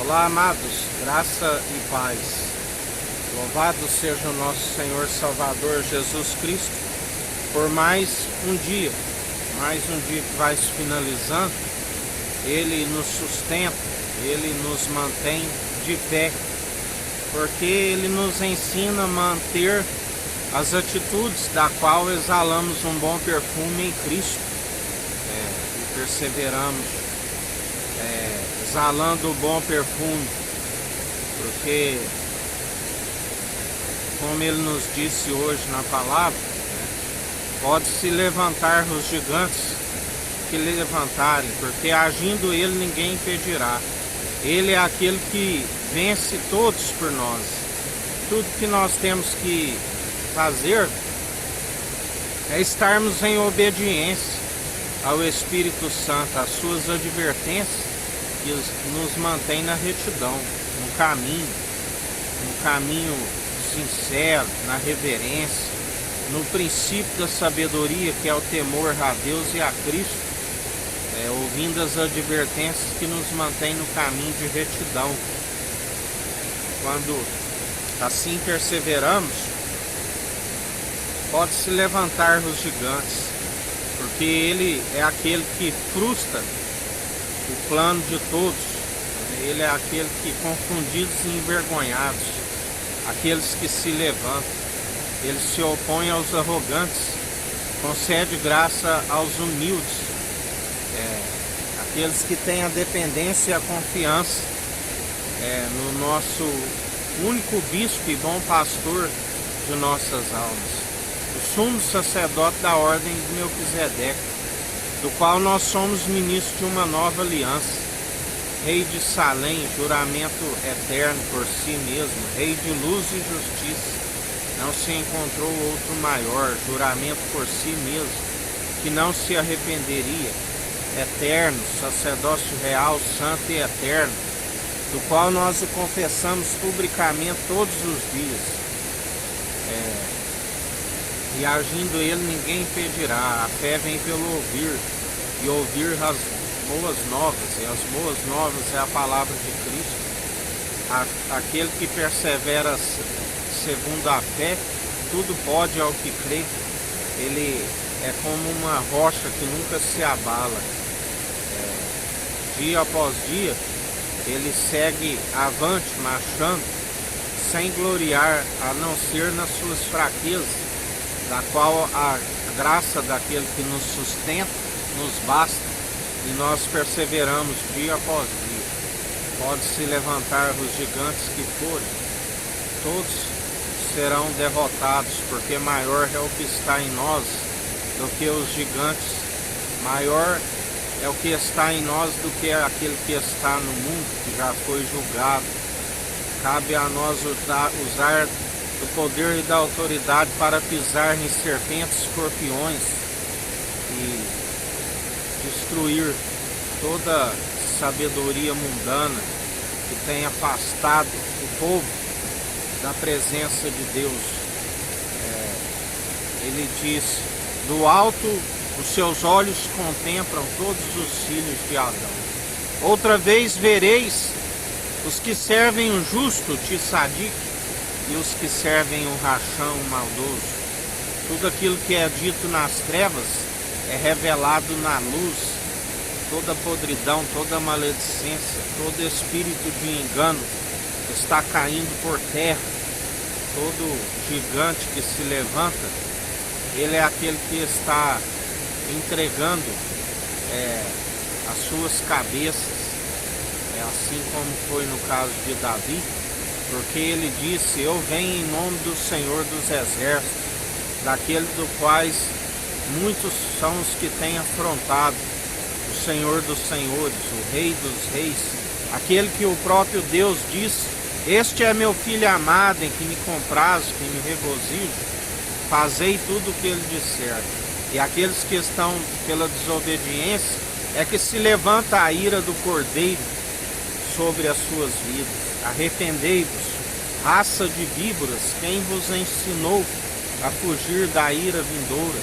Olá, amados, graça e paz. Louvado seja o nosso Senhor Salvador Jesus Cristo por mais um dia que vai se finalizando. Ele nos sustenta, Ele nos mantém de pé, porque Ele nos ensina a manter as atitudes da qual exalamos um bom perfume em Cristo, e perseveramos exalando o bom perfume, porque, como Ele nos disse hoje na palavra, pode-se levantar os gigantes que levantarem, porque agindo Ele ninguém impedirá. Ele é aquele que vence todos por nós. Tudo que nós temos que fazer é estarmos em obediência ao Espírito Santo, às suas advertências que nos mantém na retidão, no caminho sincero, na reverência, no princípio da sabedoria, que é o temor a Deus e a Cristo, ouvindo as advertências que nos mantém no caminho de retidão. Quando assim perseveramos, pode-se levantar os gigantes, porque Ele é aquele que frustra o plano de todos. Ele é aquele que, confundidos e envergonhados, aqueles que se levantam, Ele se opõe aos arrogantes, concede graça aos humildes, aqueles que têm a dependência e a confiança no nosso único bispo e bom pastor de nossas almas, o sumo sacerdote da ordem de Melquisedeque, do qual nós somos ministros de uma nova aliança, Rei de Salém, juramento eterno por si mesmo, Rei de luz e justiça, não se encontrou outro maior, juramento por si mesmo, que não se arrependeria, eterno, sacerdócio real, santo e eterno, do qual nós o confessamos publicamente todos os dias, e agindo Ele ninguém impedirá. A fé vem pelo ouvir, e ouvir as boas novas, e as boas novas é a palavra de Cristo. Aquele que persevera segundo a fé, tudo pode ao que crê. Ele é como uma rocha que nunca se abala. Dia após dia, ele segue avante, marchando, sem gloriar, a não ser nas suas fraquezas, da qual a graça daquele que nos sustenta nos basta, e nós perseveramos dia após dia. Pode-se levantar os gigantes que forem, todos serão derrotados, porque maior é o que está em nós do que os gigantes, maior é o que está em nós do que aquele que está no mundo, que já foi julgado. Cabe a nós usar do poder e da autoridade para pisar em serpentes, escorpiões e destruir toda sabedoria mundana que tem afastado o povo da presença de Deus. Ele diz: do alto os seus olhos contemplam todos os filhos de Adão. Outra vez vereis os que servem o justo, Tissadique, e os que servem o rachão, o maldoso. Tudo aquilo que é dito nas trevas é revelado na luz. Toda podridão, toda maledicência, todo espírito de engano está caindo por terra. Todo gigante que se levanta, ele é aquele que está entregando as suas cabeças, assim como foi no caso de Davi, porque ele disse: eu venho em nome do Senhor dos Exércitos, daquele do quais muitos são os que têm afrontado, o Senhor dos Senhores, o Rei dos Reis, aquele que o próprio Deus disse: este é meu filho amado, em que me comprazo, que me regozijo, fazei tudo o que ele disser. E aqueles que estão pela desobediência, é que se levanta a ira do Cordeiro sobre as suas vidas. Arrependei-vos, raça de víboras, quem vos ensinou a fugir da ira vindoura?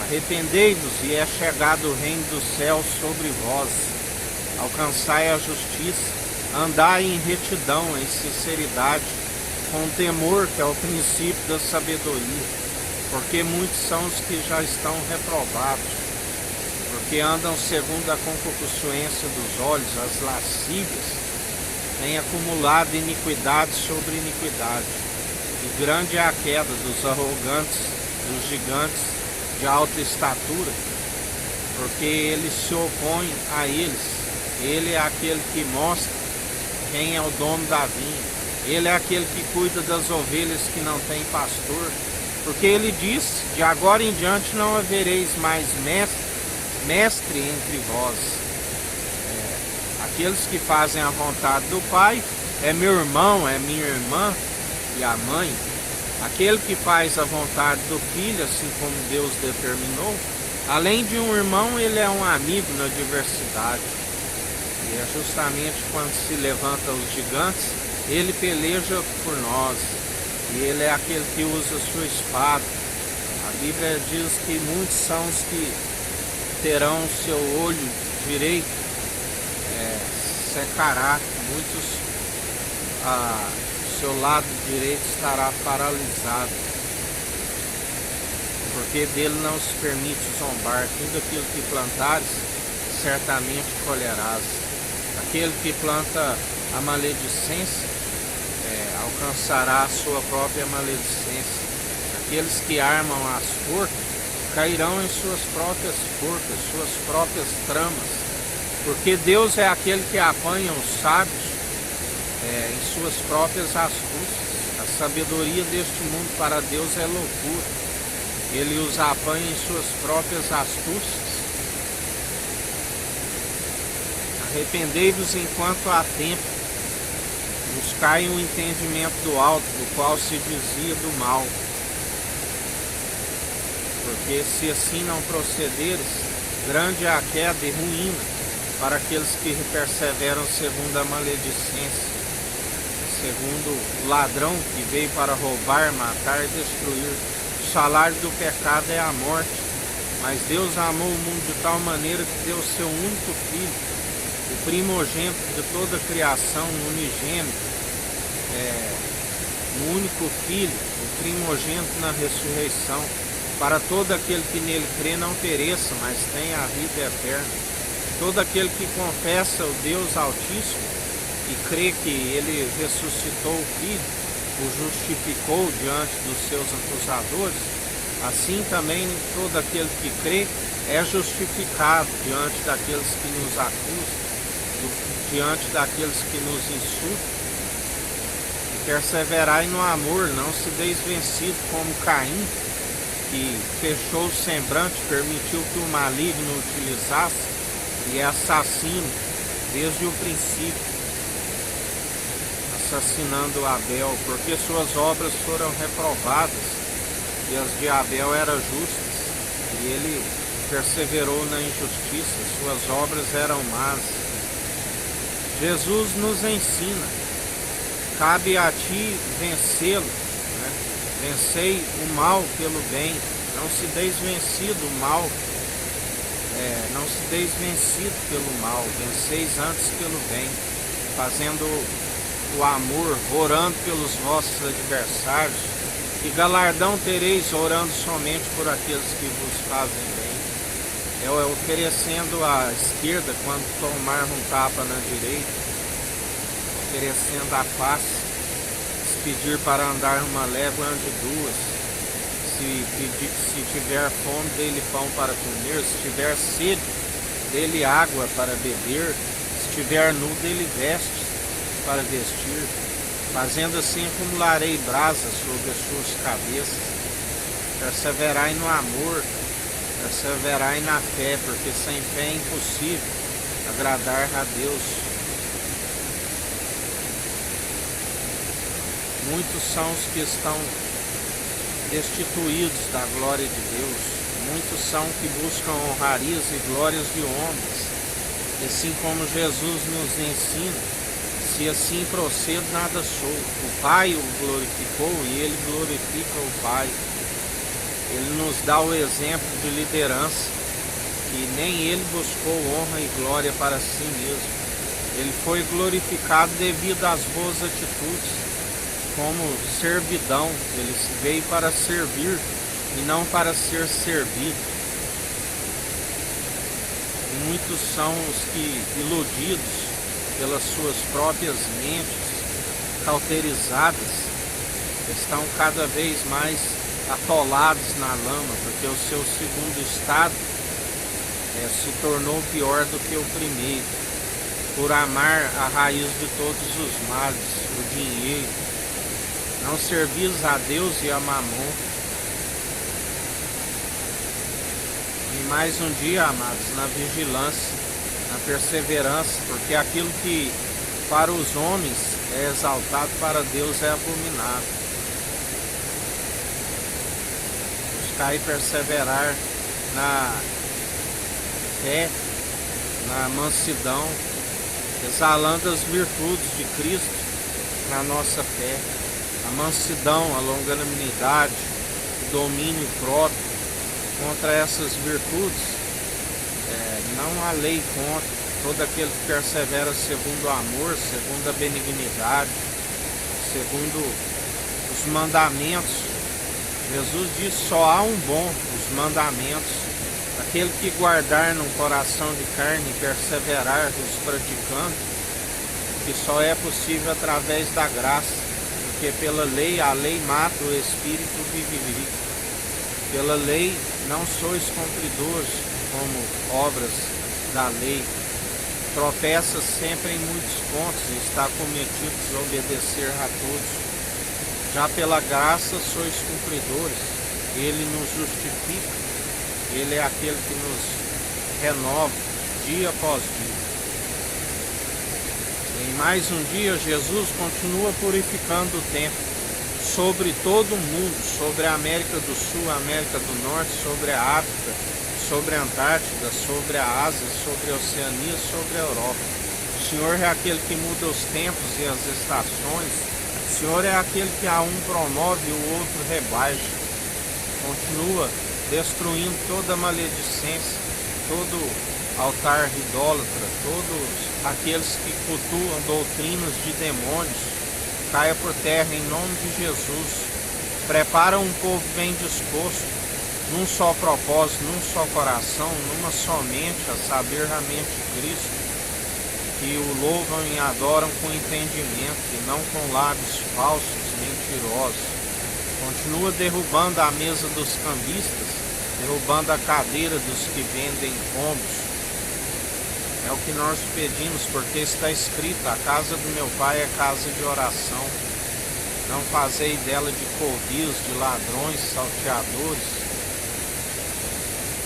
Arrependei-vos, e é chegado o reino dos céus sobre vós. alcançai a justiça, andai em retidão, em sinceridade, com temor, que é o princípio da sabedoria, porque muitos são os que já estão reprovados, porque andam segundo a concupiscência dos olhos, as lascívias, têm acumulado iniquidade sobre iniquidade, e grande é a queda dos arrogantes, dos gigantes de alta estatura, porque eles se opõem a eles. Ele é aquele que mostra quem é o dono da vinha. Ele é aquele que cuida das ovelhas que não tem pastor. Porque ele disse: de agora em diante não havereis mais mestre entre vós. Aqueles que fazem a vontade do Pai é meu irmão, é minha irmã e a mãe. Aquele que faz a vontade do Filho, assim como Deus determinou, além de um irmão, ele é um amigo na diversidade. E é justamente quando se levanta os gigantes, ele peleja por nós. E ele é aquele que usa a sua espada. A Bíblia diz que muitos são os que terão o seu olho direito, secará. Muitos, o seu lado direito estará paralisado. Porque dele não se permite zombar. Tudo aquilo que plantares, certamente colherás. Aquele que planta a maledicência, alcançará a sua própria maledicência. Aqueles que armam as forcas, cairão em suas próprias forcas, suas próprias tramas. Porque Deus é aquele que apanha os sábios em suas próprias astúcias. A sabedoria deste mundo para Deus é loucura. Ele os apanha em suas próprias astúcias. Arrependei-vos enquanto há tempo, buscai o entendimento do alto, do qual se dizia do mal. Porque se assim não procederes, grande é a queda e ruína para aqueles que perseveram segundo a maledicência, segundo o ladrão que veio para roubar, matar e destruir. O salário do pecado é a morte, mas Deus amou o mundo de tal maneira que deu o seu único Filho, o primogênito de toda a criação, o unigênito, o único Filho, o primogênito na ressurreição, para todo aquele que nele crê não pereça, mas tenha a vida eterna. Todo aquele que confessa o Deus Altíssimo e crê que ele ressuscitou o Filho, o justificou diante dos seus acusadores, assim também todo aquele que crê é justificado diante daqueles que nos acusam, diante daqueles que nos insultam. E perseverai no amor, não se deis vencido como Caim, que fechou o semblante, permitiu que o maligno utilizasse e é assassino desde o princípio, assassinando Abel, porque suas obras foram reprovadas e as de Abel eram justas, e ele perseverou na injustiça, suas obras eram más. Jesus nos ensina, cabe a ti vencê-lo, né? Vencei o mal pelo bem, não se deis vencido o mal, não se deis vencido pelo mal, venceis antes pelo bem, fazendo o amor, orando pelos vossos adversários, e galardão tereis orando somente por aqueles que vos fazem bem. Oferecendo à esquerda quando tomar um tapa na direita, oferecendo a face, se pedir para andar uma légua, ande duas. Se tiver fome, dê-lhe pão para comer. Se tiver sede, dê-lhe água para beber. Se tiver nu, dê-lhe vestes para vestir. Fazendo assim, acumularei brasas sobre as suas cabeças. Perseverai no amor, perseverai na fé, porque sem fé é impossível agradar a Deus. Muitos são os que estão destituídos da glória de Deus. Muitos são que buscam honrarias e glórias de homens. E assim como Jesus nos ensina, se assim procedo, nada sou. O Pai o glorificou e ele glorifica o Pai. Ele nos dá o exemplo de liderança. que nem ele buscou honra e glória para si mesmo. Ele foi glorificado devido às boas atitudes, como servidão. Ele veio para servir e não para ser servido. E muitos são os que, iludidos pelas suas próprias mentes cauterizadas, estão cada vez mais atolados na lama, porque o seu segundo estado se tornou pior do que o primeiro, por amar a raiz de todos os males, o dinheiro. Não servis a Deus e a Mamon. E mais um dia, amados, na vigilância, na perseverança, porque aquilo que para os homens é exaltado, para Deus é abominável. Buscar e perseverar na fé, na mansidão, exalando as virtudes de Cristo na nossa fé. A mansidão, a longanimidade, o domínio próprio. Contra essas virtudes, não há lei contra. Todo aquele que persevera segundo o amor, segundo a benignidade, segundo os mandamentos. Jesus diz: só há um bom, os mandamentos. Aquele que guardar num coração de carne e perseverar os praticando, que só é possível através da graça, porque pela lei, a lei mata, o espírito vivifica. Pela lei não sois cumpridores como obras da lei. Tropeça sempre em muitos pontos e está cometido a obedecer a todos. Já pela graça sois cumpridores, Ele nos justifica, Ele é aquele que nos renova dia após dia. Em mais um dia, Jesus continua purificando o templo sobre todo o mundo, sobre a América do Sul, a América do Norte, sobre a África, sobre a Antártida, sobre a Ásia, sobre a Oceania, sobre a Europa. O Senhor é aquele que muda os tempos e as estações. O Senhor é aquele que a um promove e o outro rebaixa. Continua destruindo toda maledicência, todo altar idólatra, todos aqueles que cultuam doutrinas de demônios. Caia por terra em nome de Jesus. Prepara um povo bem disposto, num só propósito, num só coração, numa só mente, a saber, a mente de Cristo, que o louvam e adoram com entendimento e não com lábios falsos, mentirosos. Continua derrubando a mesa dos cambistas, derrubando a cadeira dos que vendem pombos. É o que nós pedimos, porque está escrito: a casa do meu pai é casa de oração. Não fazei dela de covios, de ladrões, salteadores.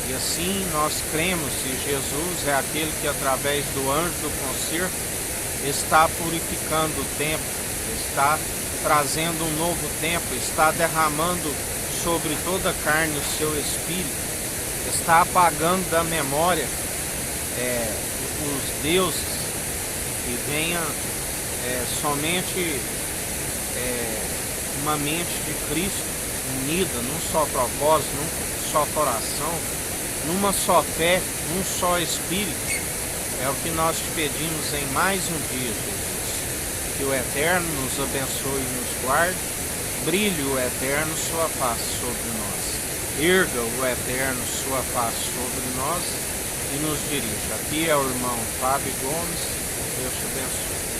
E assim nós cremos que Jesus é aquele que, através do anjo do concerto, está purificando o templo, está trazendo um novo templo, está derramando sobre toda a carne o seu espírito, está apagando da memória os deuses, que venha somente uma mente de Cristo unida num só propósito, num só coração, numa só fé, num só espírito. É o que nós te pedimos em mais um dia, Jesus. Que o Eterno nos abençoe e nos guarde, brilhe o Eterno sua face sobre nós, erga o Eterno sua face sobre nós e nos dirija. Aqui é o irmão Fábio Gomes. Deus te abençoe.